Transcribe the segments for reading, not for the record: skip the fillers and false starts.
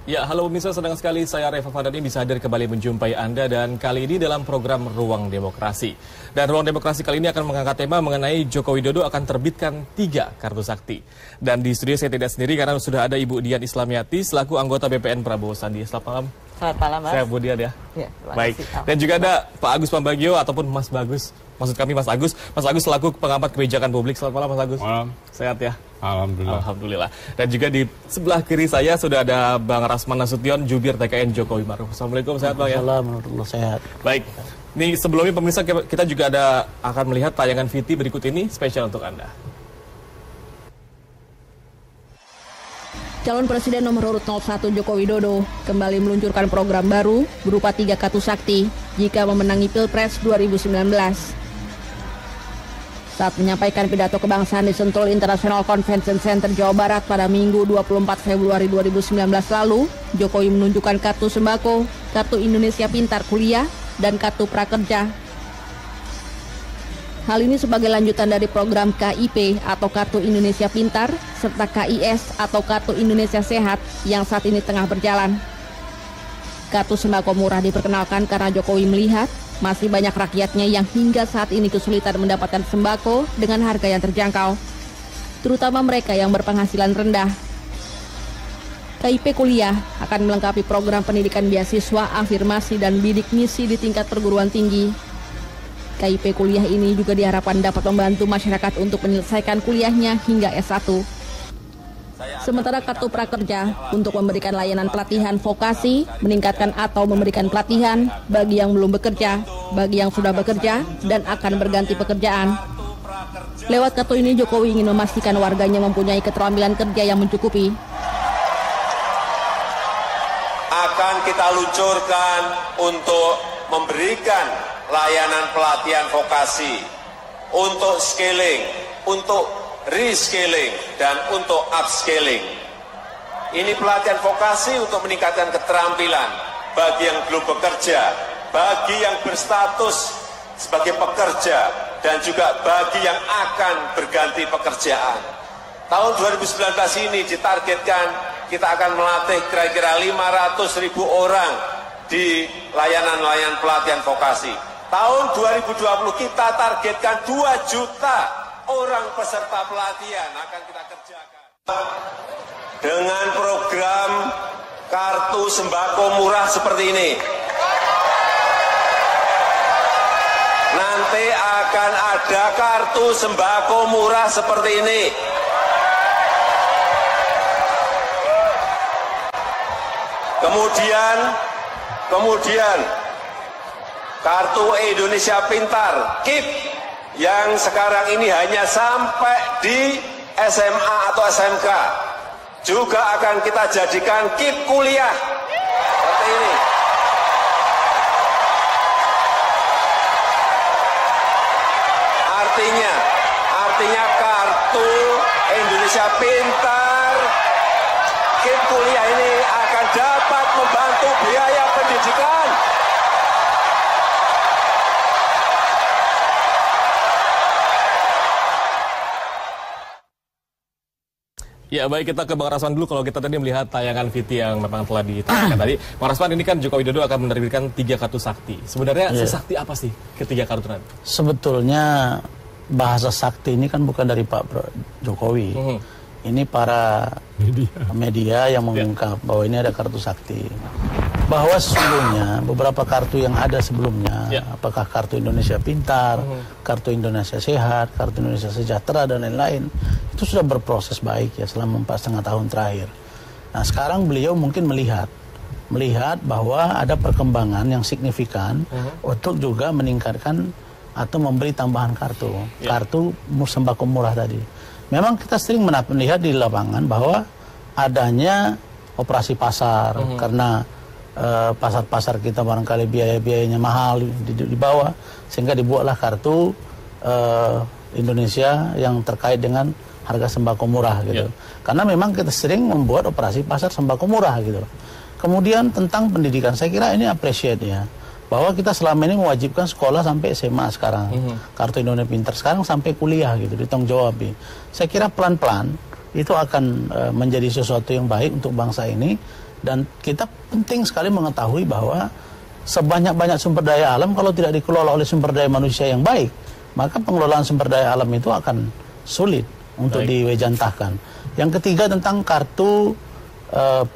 Ya, halo pemirsa, senang sekali saya Reva Fadani bisa hadir kembali menjumpai Anda dan kali ini dalam program Ruang Demokrasi. Dan Ruang Demokrasi kali ini akan mengangkat tema mengenai Joko Widodo akan terbitkan 3 kartu sakti. Dan di studio saya tidak sendiri karena sudah ada Ibu Dian Islamiati selaku anggota BPN Prabowo Sandi. Selamat malam. Selamat malam, Mas. Saya Bu Dian ya. Ya, baik. Dan juga ada Pak Agus Pambagio ataupun Mas Bagus. Maksud kami Mas Agus selaku pengamat kebijakan publik. Selamat malam Mas Agus. Malam. Sehat ya? Alhamdulillah. Alhamdulillah. Dan juga di sebelah kiri saya sudah ada Bang Rasman Nasution, jubir TKN Jokowi Maruf. Assalamualaikum, sehat Bang ya? Assalamualaikum, sehat. Baik. Nih sebelumnya pemirsa kita juga akan melihat tayangan VT berikut ini spesial untuk Anda. Calon Presiden nomor urut 01 Joko Widodo kembali meluncurkan program baru berupa 3 kartu sakti jika memenangi Pilpres 2019. Saat menyampaikan pidato kebangsaan di Sentul International Convention Center Jawa Barat pada Minggu 24 Februari 2019 lalu, Jokowi menunjukkan kartu sembako, kartu Indonesia Pintar Kuliah, dan kartu prakerja. Hal ini sebagai lanjutan dari program KIP atau Kartu Indonesia Pintar, serta KIS atau Kartu Indonesia Sehat yang saat ini tengah berjalan. Kartu sembako murah diperkenalkan karena Jokowi melihat masih banyak rakyatnya yang hingga saat ini kesulitan mendapatkan sembako dengan harga yang terjangkau, terutama mereka yang berpenghasilan rendah. KIP Kuliah akan melengkapi program pendidikan beasiswa, afirmasi, dan bidik misi di tingkat perguruan tinggi. KIP Kuliah ini juga diharapkan dapat membantu masyarakat untuk menyelesaikan kuliahnya hingga S1. Sementara kartu prakerja untuk memberikan layanan pelatihan vokasi, meningkatkan atau memberikan pelatihan bagi yang belum bekerja, bagi yang sudah bekerja, dan akan berganti pekerjaan. Lewat kartu ini Jokowi ingin memastikan warganya mempunyai keterampilan kerja yang mencukupi. Akan kita luncurkan untuk memberikan layanan pelatihan vokasi, untuk scaling, untuk reskilling, dan untuk upscaling. Ini pelatihan vokasi untuk meningkatkan keterampilan bagi yang belum bekerja, bagi yang berstatus sebagai pekerja, dan juga bagi yang akan berganti pekerjaan. Tahun 2019 ini ditargetkan kita akan melatih kira-kira 500.000 orang di layanan-layanan pelatihan vokasi. Tahun 2020 kita targetkan 2 juta orang peserta pelatihan akan kita kerjakan. Dengan program kartu sembako murah seperti ini, nanti akan ada kartu sembako murah seperti ini. Kemudian kartu Indonesia Pintar, KIP, yang sekarang ini hanya sampai di SMA atau SMK, juga akan kita jadikan KIP kuliah seperti ini. Artinya kartu Indonesia Pintar, KIP kuliah ini akan dapat membantu biaya pendidikan. Ya baik, kita ke Bang Rasman dulu. Kalau kita tadi melihat tayangan VT yang memang telah ditayangkan tadi, Bang Rasman, ini kan Joko Widodo akan menerbitkan 3 kartu sakti. Sebenarnya sesakti apa sih ketiga kartu nanti? Sebetulnya bahasa sakti ini kan bukan dari Pak Jokowi. Ini para media yang mengungkap bahwa ini ada kartu sakti. Bahwa sesungguhnya beberapa kartu yang ada sebelumnya, apakah kartu Indonesia Pintar, kartu Indonesia Sehat, kartu Indonesia Sejahtera, dan lain-lain, itu sudah berproses baik ya selama 4,5 tahun terakhir. Nah sekarang beliau mungkin melihat bahwa ada perkembangan yang signifikan untuk juga meningkatkan atau memberi tambahan kartu sembako murah tadi. Memang kita sering melihat di lapangan bahwa adanya operasi pasar karena pasar-pasar kita barangkali biaya-biayanya mahal di bawah, sehingga dibuatlah kartu Indonesia yang terkait dengan harga sembako murah gitu. Karena memang kita sering membuat operasi pasar sembako murah gitu. Kemudian tentang pendidikan, saya kira ini appreciate ya, bahwa kita selama ini mewajibkan sekolah sampai SMA sekarang, kartu Indonesia Pintar sekarang sampai kuliah gitu, ditanggung jawab. Saya kira pelan-pelan itu akan menjadi sesuatu yang baik untuk bangsa ini. Dan kita penting sekali mengetahui bahwa sebanyak-banyak sumber daya alam kalau tidak dikelola oleh sumber daya manusia yang baik, maka pengelolaan sumber daya alam itu akan sulit untuk diwejantahkan. Yang ketiga tentang kartu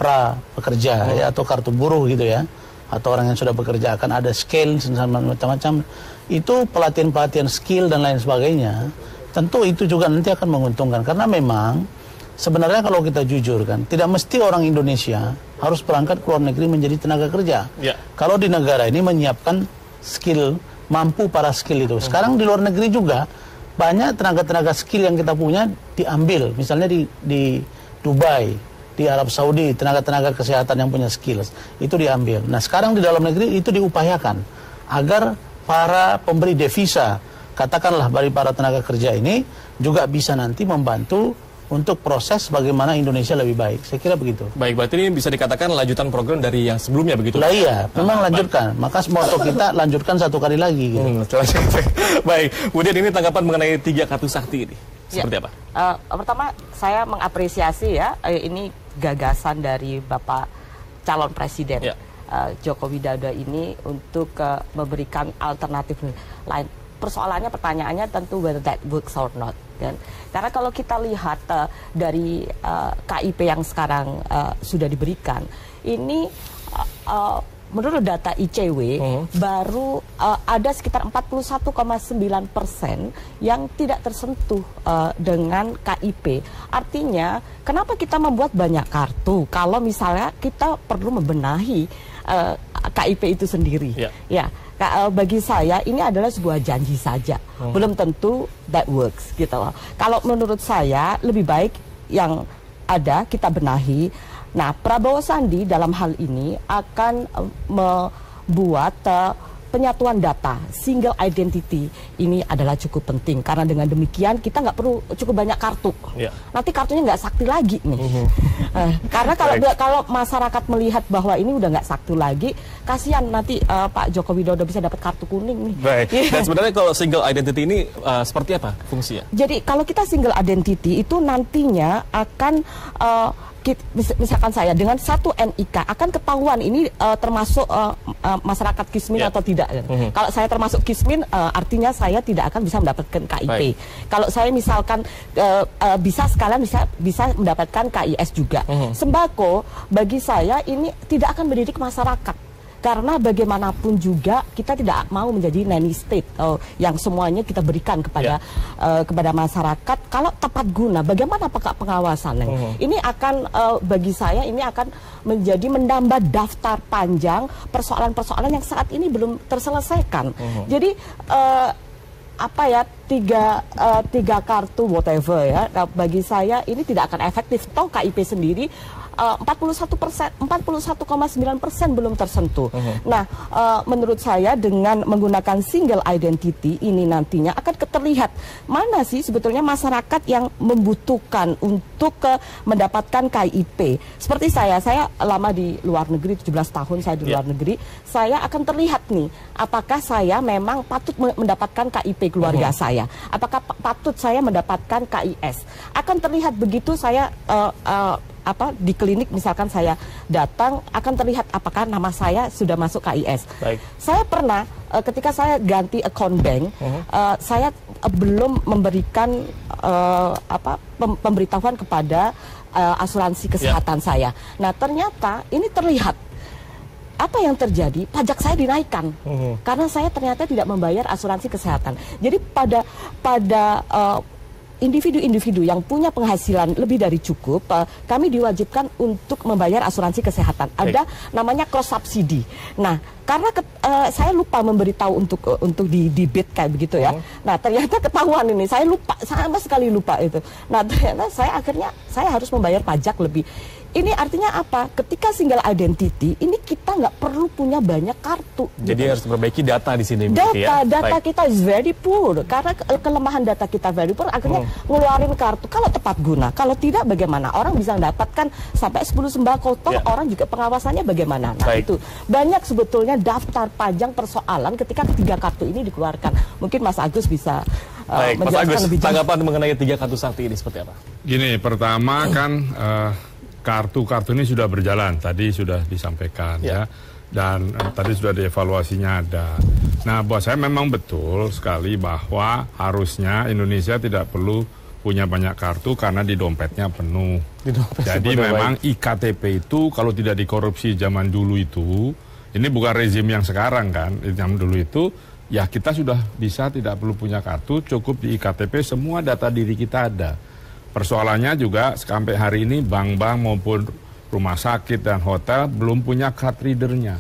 pra pekerja ya, atau kartu buruh gitu ya, atau orang yang sudah bekerja akan ada skill macam-macam. Itu pelatihan-pelatihan skill dan lain sebagainya. Tentu itu juga nanti akan menguntungkan, karena memang sebenarnya kalau kita jujur kan, tidak mesti orang Indonesia harus berangkat ke luar negeri menjadi tenaga kerja. Kalau di negara ini menyiapkan skill, mampu para skill itu. Sekarang di luar negeri juga banyak tenaga-tenaga skill yang kita punya diambil. Misalnya di Dubai, di Arab Saudi, tenaga-tenaga kesehatan yang punya skills itu diambil. Nah sekarang di dalam negeri itu diupayakan agar para pemberi devisa, katakanlah dari para tenaga kerja ini juga bisa nanti membantu untuk proses bagaimana Indonesia lebih baik. Saya kira begitu. Baik, berarti ini bisa dikatakan lanjutan program dari yang sebelumnya begitu? Lah iya, memang lanjutkan. Maka motto kita lanjutkan satu kali lagi. Gitu. Baik, kemudian ini tanggapan mengenai 3 kartu sakti ini. Seperti apa? Pertama, saya mengapresiasi ya, ini gagasan dari Bapak calon Presiden Joko Widodo ini untuk memberikan alternatif lain. Persoalannya, pertanyaannya tentu whether that works or not. Kan? Karena kalau kita lihat dari KIP yang sekarang sudah diberikan, ini menurut data ICW baru ada sekitar 41,9% yang tidak tersentuh dengan KIP. Artinya, kenapa kita membuat banyak kartu kalau misalnya kita perlu membenahi KIP itu sendiri? Ya. Bagi saya ini adalah sebuah janji saja, belum tentu that works gitu loh. Kalau menurut saya lebih baik yang ada kita benahi. Nah, Prabowo Sandi dalam hal ini akan membuat penyatuan data, single identity ini adalah cukup penting, karena dengan demikian kita nggak perlu cukup banyak kartu. Nanti kartunya nggak sakti lagi nih. Karena kalau masyarakat melihat bahwa ini udah nggak sakti lagi, kasihan nanti Pak Joko Widodo bisa dapat kartu kuning nih. Baik. Dan sebenarnya kalau single identity ini seperti apa fungsinya? Jadi kalau kita single identity itu nantinya akan misalkan saya dengan satu NIK akan ketahuan ini termasuk masyarakat Kismin atau tidak. Kalau saya termasuk Kismin, artinya saya tidak akan bisa mendapatkan KIP. Kalau saya misalkan bisa sekalian bisa mendapatkan KIS juga. Sembako bagi saya ini tidak akan mendidik masyarakat. Karena bagaimanapun juga kita tidak mau menjadi nanny state yang semuanya kita berikan kepada kepada masyarakat. Kalau tepat guna, bagaimana pengawasannya? Ini akan bagi saya ini akan menjadi menambah daftar panjang persoalan-persoalan yang saat ini belum terselesaikan. Jadi apa ya, tiga kartu whatever ya, bagi saya ini tidak akan efektif. Toh KIP sendiri 41,9% belum tersentuh. Nah, menurut saya dengan menggunakan single identity ini nantinya akan terlihat mana sih sebetulnya masyarakat yang membutuhkan untuk mendapatkan KIP. Seperti saya lama di luar negeri, 17 tahun saya di luar negeri, saya akan terlihat nih, apakah saya memang patut mendapatkan KIP keluarga saya, apakah patut saya mendapatkan KIS. Akan terlihat begitu saya di klinik misalkan saya datang, akan terlihat apakah nama saya sudah masuk KIS. Saya pernah ketika saya ganti account bank, saya belum memberikan pemberitahuan kepada asuransi kesehatan saya. Nah, ternyata ini terlihat apa yang terjadi, pajak saya dinaikkan karena saya ternyata tidak membayar asuransi kesehatan. Jadi pada individu-individu yang punya penghasilan lebih dari cukup, kami diwajibkan untuk membayar asuransi kesehatan. Ada namanya cross subsidi. Nah, karena saya lupa memberitahu untuk di debit kayak begitu ya. Nah, ternyata ketahuan ini, saya lupa, sama sekali lupa itu. Nah, ternyata saya harus membayar pajak lebih. Ini artinya apa? Ketika single identity, ini kita nggak perlu punya banyak kartu. Jadi harus memperbaiki data di sini. Data kita is very poor. Karena kelemahan data kita very poor, akhirnya ngeluarin kartu. Kalau tepat guna, kalau tidak bagaimana? Orang bisa mendapatkan sampai 10 sembako. Toh orang juga pengawasannya bagaimana? Nah, itu banyak sebetulnya daftar panjang persoalan ketika 3 kartu ini dikeluarkan. Mungkin Mas Agus bisa Baik, Mas menjelaskan Agus, lebih jelas. tanggapan mengenai 3 kartu sakti ini seperti apa? Gini, pertama kan kartu-kartu ini sudah berjalan, tadi sudah disampaikan ya. Dan tadi sudah dievaluasinya ada. Nah, buat saya memang betul sekali bahwa harusnya Indonesia tidak perlu punya banyak kartu karena di dompetnya penuh. Jadi memang IKTP itu kalau tidak dikorupsi zaman dulu itu, ini bukan rezim yang sekarang kan, zaman dulu itu, ya kita sudah bisa tidak perlu punya kartu, cukup di IKTP semua data diri kita ada. Persoalannya juga sampai hari ini bank-bank maupun rumah sakit dan hotel belum punya card readernya.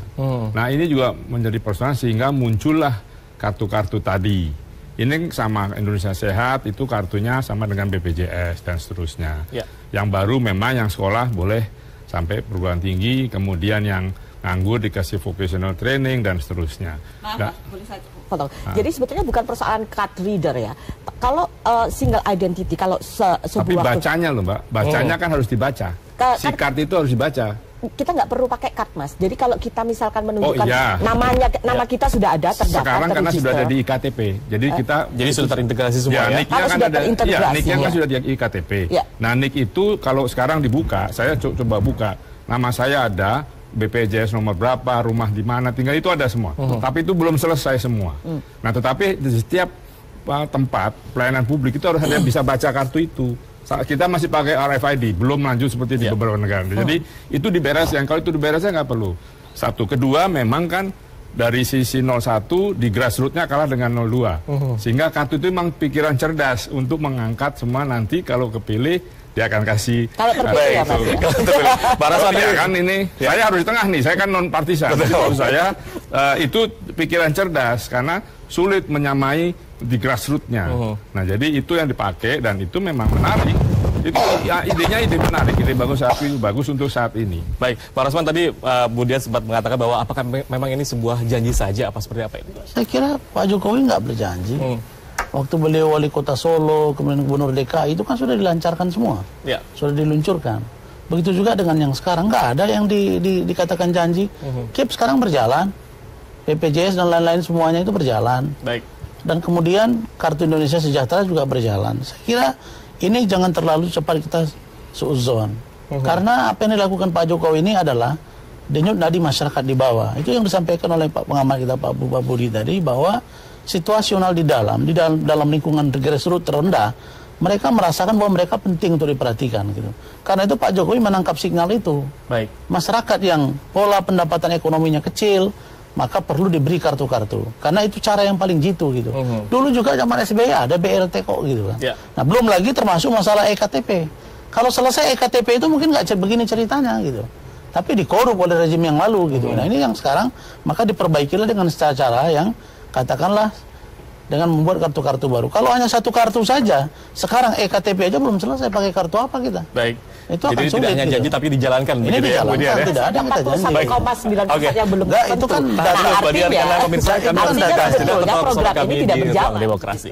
Nah ini juga menjadi persoalan sehingga muncullah kartu-kartu tadi. Ini sama Indonesia Sehat itu kartunya sama dengan BPJS dan seterusnya. Yang baru memang yang sekolah boleh sampai perguruan tinggi, kemudian yang nganggur dikasih vocational training dan seterusnya. Boleh saya potong. Jadi sebetulnya bukan persoalan card reader ya. Kalau single identity, kalau sebuah... Tapi bacanya loh Mbak, bacanya kan harus dibaca. Si card itu harus dibaca. Kita nggak perlu pakai card, Mas. Jadi kalau kita misalkan menunjukkan nama kita sudah ada terdaftar, sekarang karena sudah ada di IKTP. Jadi kita sudah terintegrasi semua ya. NIK-nya kan ada. NIK-nya kan sudah di IKTP. Nah, NIK itu kalau sekarang dibuka, saya coba buka. Nama saya ada, BPJS nomor berapa, rumah di mana, tinggal itu ada semua. Tapi itu belum selesai semua. Nah, tetapi di setiap tempat pelayanan publik itu harus ada yang bisa baca kartu itu. Kita masih pakai RFID, belum lanjut seperti di beberapa negara. Jadi itu dibereskan. Kalau itu dibereskan nggak perlu. Satu, kedua memang kan dari sisi 01 di grassroots-nya kalah dengan 02. Sehingga kartu itu memang pikiran cerdas untuk mengangkat semua nanti kalau kepilih dia akan kasih. Kalau terpilih ya Mas. Ya kan ini saya harus di tengah nih, saya kan non partisan. Maksud saya itu pikiran cerdas karena sulit menyamai di grassroots-nya. Nah, jadi itu yang dipakai dan itu memang menarik. Itu ya, idenya ide menarik, ide bagus untuk saat ini. Baik, Pak Rosman tadi Budian sempat mengatakan bahwa apakah memang ini sebuah janji saja apa seperti apa ini? Saya kira Pak Jokowi nggak berjanji. Waktu beliau wali kota Solo, kemudian gubernur DKI itu kan sudah dilancarkan semua, sudah diluncurkan. Begitu juga dengan yang sekarang, nggak ada yang dikatakan janji. KIP sekarang berjalan, BPJS dan lain-lain semuanya itu berjalan. Baik. Dan kemudian Kartu Indonesia Sejahtera juga berjalan. Saya kira ini jangan terlalu cepat kita suuzon. Karena apa yang dilakukan Pak Jokowi ini adalah denyut nadi masyarakat di bawah. Itu yang disampaikan oleh Pak pengamat kita Pak Budi tadi, bahwa situasional di dalam lingkungan grassroots terendah, mereka merasakan bahwa mereka penting untuk diperhatikan gitu. Karena itu Pak Jokowi menangkap signal itu. Baik. Masyarakat yang pola pendapatan ekonominya kecil, maka perlu diberi kartu-kartu. Karena itu cara yang paling jitu gitu. Dulu juga zaman SBY ada BLT kok gitu kan. Nah, belum lagi termasuk masalah EKTP. Kalau selesai EKTP itu mungkin nggak begini ceritanya gitu. Tapi dikorup oleh rezim yang lalu gitu. Nah, ini yang sekarang maka diperbaikilah dengan cara yang katakanlah dengan membuat kartu-kartu baru. Kalau hanya satu kartu saja, sekarang EKTP aja belum selesai, pakai kartu apa kita? Baik. Itu jadi akan sulit, tidak hanya janji gitu. tapi dijalankan. Ini dijalankan, ya, tidak ada yang kita janji. 41,9% yang belum Enggak, itu kan data artinya pemirsa kami artinya akan sebetulnya program kami ini tidak di berjalan. Ruang Demokrasi.